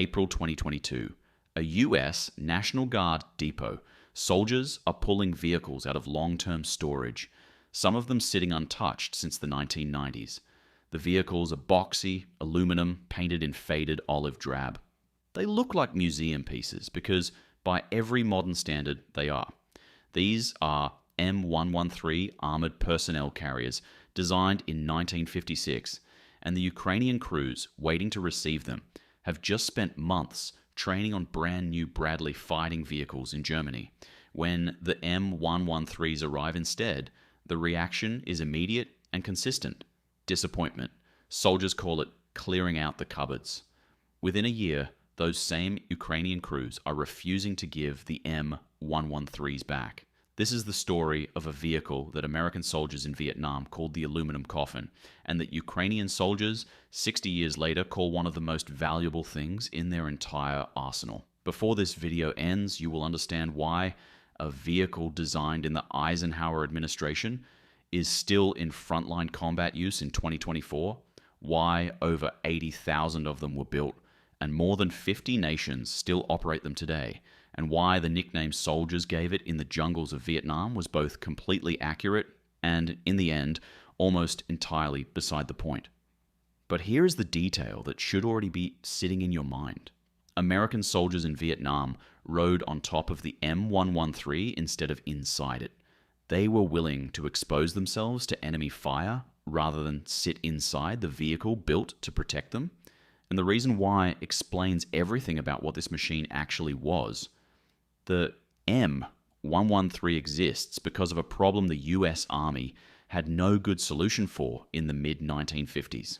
April 2022. A US National Guard depot. Soldiers are pulling vehicles out of long-term storage, some of them sitting untouched since the 1990s. The vehicles are boxy, aluminum, painted in faded olive drab. They look like museum pieces because, by every modern standard, they are. These are M113 armored personnel carriers designed in 1956, and the Ukrainian crews waiting to receive them have just spent months training on brand new Bradley fighting vehicles in Germany. When the M113s arrive instead, the reaction is immediate and consistent. Disappointment. Soldiers call it clearing out the cupboards. Within a year, those same Ukrainian crews are refusing to give the M113s back. This is the story of a vehicle that American soldiers in Vietnam called the aluminum coffin, and that Ukrainian soldiers 60 years later call one of the most valuable things in their entire arsenal. Before this video ends, you will understand why a vehicle designed in the Eisenhower administration is still in frontline combat use in 2024, why over 80,000 of them were built, and more than 50 nations still operate them today, and why the nickname soldiers gave it in the jungles of Vietnam was both completely accurate and, in the end, almost entirely beside the point. But here is the detail that should already be sitting in your mind. American soldiers in Vietnam rode on top of the M113 instead of inside it. They were willing to expose themselves to enemy fire rather than sit inside the vehicle built to protect them. And the reason why explains everything about what this machine actually was. The M113 exists because of a problem the US Army had no good solution for in the mid-1950s.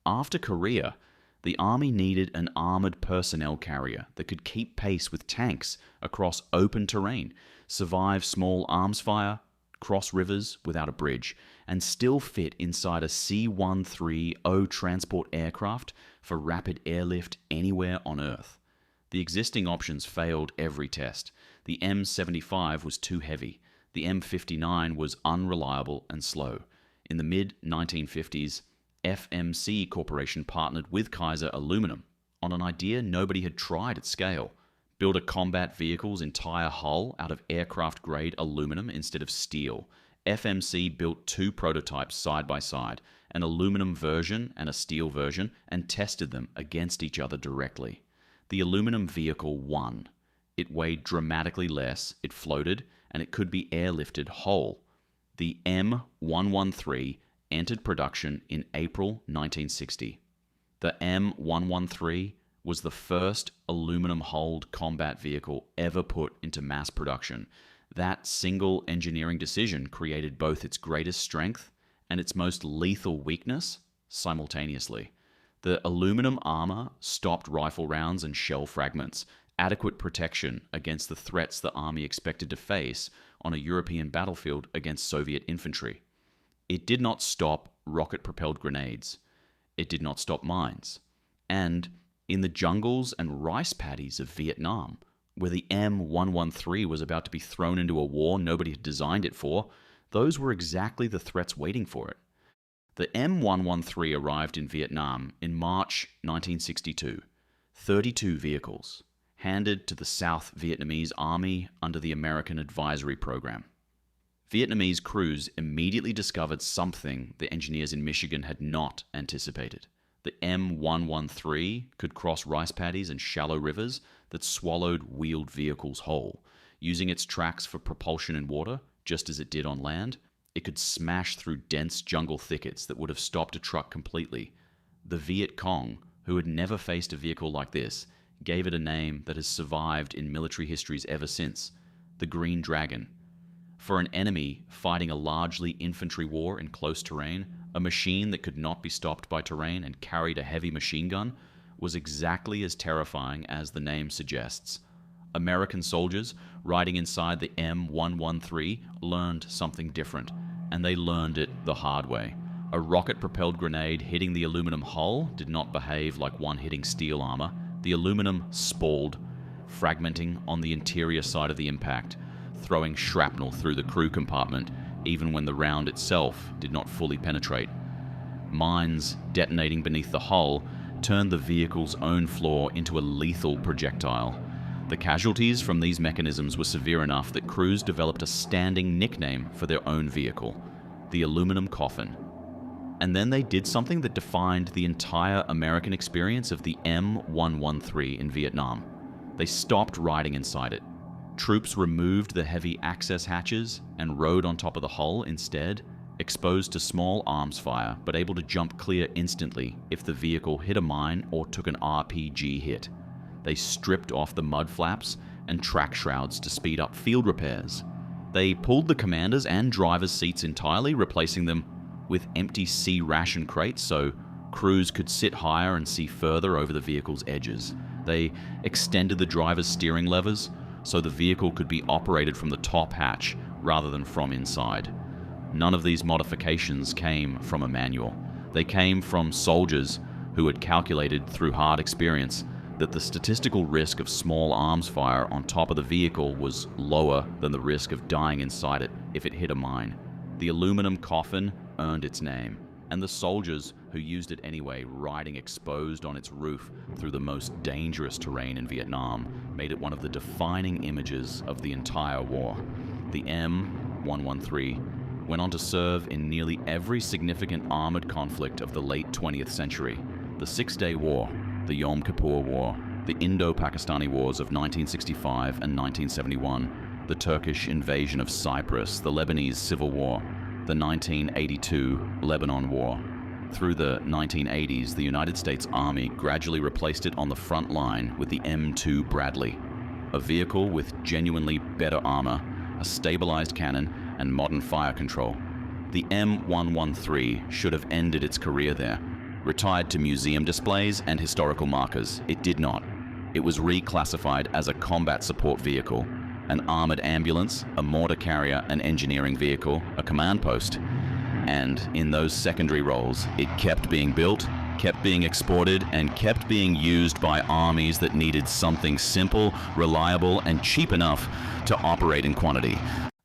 After Korea, the Army needed an armored personnel carrier that could keep pace with tanks across open terrain, survive small arms fire, cross rivers without a bridge, and still fit inside a C-130 transport aircraft for rapid airlift anywhere on Earth. The existing options failed every test. The M75 was too heavy. The M59 was unreliable and slow. In the mid-1950s, FMC Corporation partnered with Kaiser Aluminum on an idea nobody had tried at scale. Build a combat vehicle's entire hull out of aircraft-grade aluminum instead of steel. FMC built two prototypes side by side, an aluminum version and a steel version, and tested them against each other directly. The aluminum vehicle won. It weighed dramatically less, it floated, and it could be airlifted whole. The M113 entered production in April 1960. The M113 was the first aluminum-hulled combat vehicle ever put into mass production. That single engineering decision created both its greatest strength and its most lethal weakness simultaneously. The aluminum armor stopped rifle rounds and shell fragments, adequate protection against the threats the Army expected to face on a European battlefield against Soviet infantry. It did not stop rocket-propelled grenades. It did not stop mines. And in the jungles and rice paddies of Vietnam, where the M113 was about to be thrown into a war nobody had designed it for, those were exactly the threats waiting for it. The M113 arrived in Vietnam in March 1962. 32 vehicles, handed to the South Vietnamese Army under the American Advisory Program. Vietnamese crews immediately discovered something the engineers in Michigan had not anticipated. The M113 could cross rice paddies and shallow rivers that swallowed wheeled vehicles whole. Using its tracks for propulsion in water, just as it did on land, it could smash through dense jungle thickets that would have stopped a truck completely. The Viet Cong, who had never faced a vehicle like this, gave it a name that has survived in military histories ever since: the Green Dragon. For an enemy fighting a largely infantry war in close terrain, a machine that could not be stopped by terrain and carried a heavy machine gun was exactly as terrifying as the name suggests. American soldiers riding inside the M113 learned something different, and they learned it the hard way. A rocket-propelled grenade hitting the aluminum hull did not behave like one hitting steel armor. The aluminum spalled, fragmenting on the interior side of the impact, throwing shrapnel through the crew compartment even when the round itself did not fully penetrate. Mines detonating beneath the hull that turned the vehicle's own flaw into a lethal projectile. The casualties from these mechanisms were severe enough that crews developed a standing nickname for their own vehicle, the aluminum coffin. And then they did something that defined the entire American experience of the M113 in Vietnam. They stopped riding inside it. Troops removed the heavy access hatches and rode on top of the hull instead, exposed to small arms fire, but able to jump clear instantly if the vehicle hit a mine or took an RPG hit. They stripped off the mud flaps and track shrouds to speed up field repairs. They pulled the commander's and driver's seats entirely, replacing them with empty C ration crates so crews could sit higher and see further over the vehicle's edges. They extended the driver's steering levers so the vehicle could be operated from the top hatch rather than from inside. None of these modifications came from a manual. They came from soldiers who had calculated through hard experience that the statistical risk of small arms fire on top of the vehicle was lower than the risk of dying inside it if it hit a mine. The aluminum coffin earned its name, and the soldiers who used it anyway, riding exposed on its roof through the most dangerous terrain in Vietnam, made it one of the defining images of the entire war. The M113 went on to serve in nearly every significant armored conflict of the late 20th century. The Six-Day War, the Yom Kippur War, the Indo-Pakistani Wars of 1965 and 1971, the Turkish invasion of Cyprus, the Lebanese Civil War, the 1982 Lebanon War. Through the 1980s, the United States Army gradually replaced it on the front line with the M2 Bradley, a vehicle with genuinely better armor, a stabilized cannon, and modern fire control. The M113 should have ended its career there. Retired to museum displays and historical markers, it did not. It was reclassified as a combat support vehicle, an armored ambulance, a mortar carrier, an engineering vehicle, a command post. And in those secondary roles, it kept being built, kept being exported, and kept being used by armies that needed something simple, reliable, and cheap enough to operate in quantity.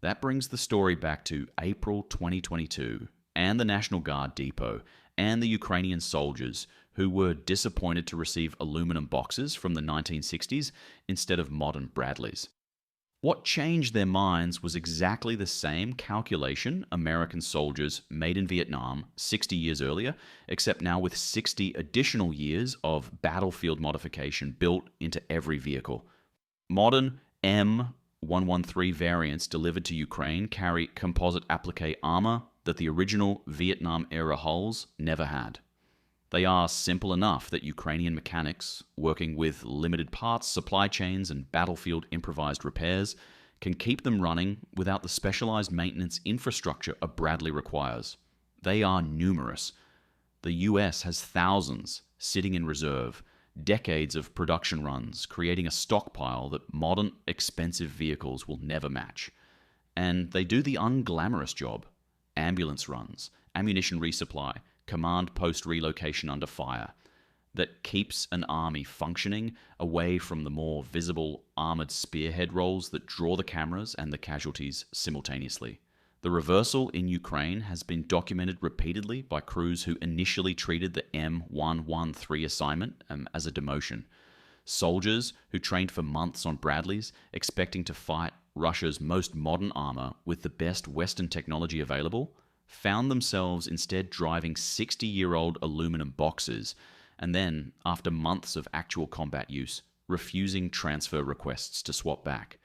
That brings the story back to April 2022 and the National Guard depot and the Ukrainian soldiers who were disappointed to receive aluminum boxes from the 1960s instead of modern Bradleys. What changed their minds was exactly the same calculation American soldiers made in Vietnam 60 years earlier, except now with 60 additional years of battlefield modification built into every vehicle. Modern M113 variants delivered to Ukraine carry composite applique armor that the original Vietnam-era hulls never had. They are simple enough that Ukrainian mechanics, working with limited parts, supply chains, and battlefield improvised repairs, can keep them running without the specialized maintenance infrastructure a Bradley requires. They are numerous. The US has thousands sitting in reserve, decades of production runs, creating a stockpile that modern, expensive vehicles will never match. And they do the unglamorous job: ambulance runs, ammunition resupply, command post relocation under fire, that keeps an army functioning away from the more visible armored spearhead roles that draw the cameras and the casualties simultaneously. The reversal in Ukraine has been documented repeatedly by crews who initially treated the M113 assignment as a demotion. Soldiers who trained for months on Bradleys, expecting to fight Russia's most modern armor with the best Western technology available, found themselves instead driving 60-year-old aluminum boxes, and then, after months of actual combat use, refusing transfer requests to swap back.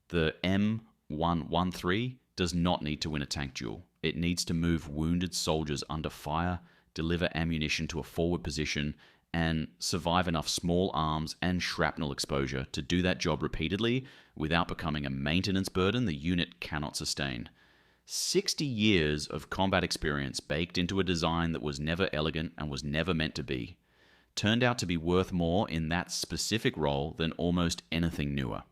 The M113 does not need to win a tank duel. It needs to move wounded soldiers under fire, deliver ammunition to a forward position, and survive enough small arms and shrapnel exposure to do that job repeatedly without becoming a maintenance burden the unit cannot sustain. 60 years of combat experience baked into a design that was never elegant and was never meant to be, turned out to be worth more in that specific role than almost anything newer.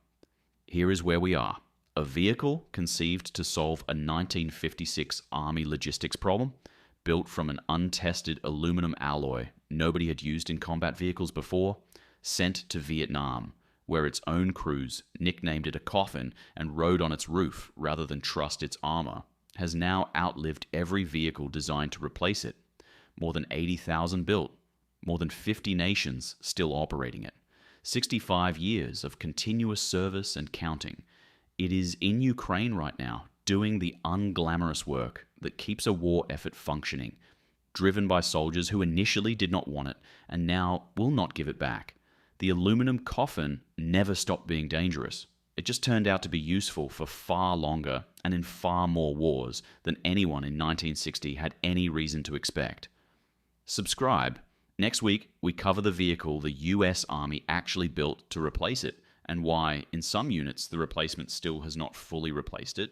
Here is where we are. A vehicle conceived to solve a 1956 Army logistics problem, built from an untested aluminum alloy nobody had used in combat vehicles before, sent to Vietnam, where its own crews nicknamed it a coffin and rode on its roof rather than trust its armor, has now outlived every vehicle designed to replace it. More than 80,000 built, more than 50 nations still operating it, 65 years of continuous service and counting. It is in Ukraine right now, doing the unglamorous work that keeps a war effort functioning, driven by soldiers who initially did not want it and now will not give it back. The aluminum coffin never stopped being dangerous. It just turned out to be useful for far longer and in far more wars than anyone in 1960 had any reason to expect. Subscribe. Next week, we cover the vehicle the US Army actually built to replace it, and why, in some units, the replacement still has not fully replaced it,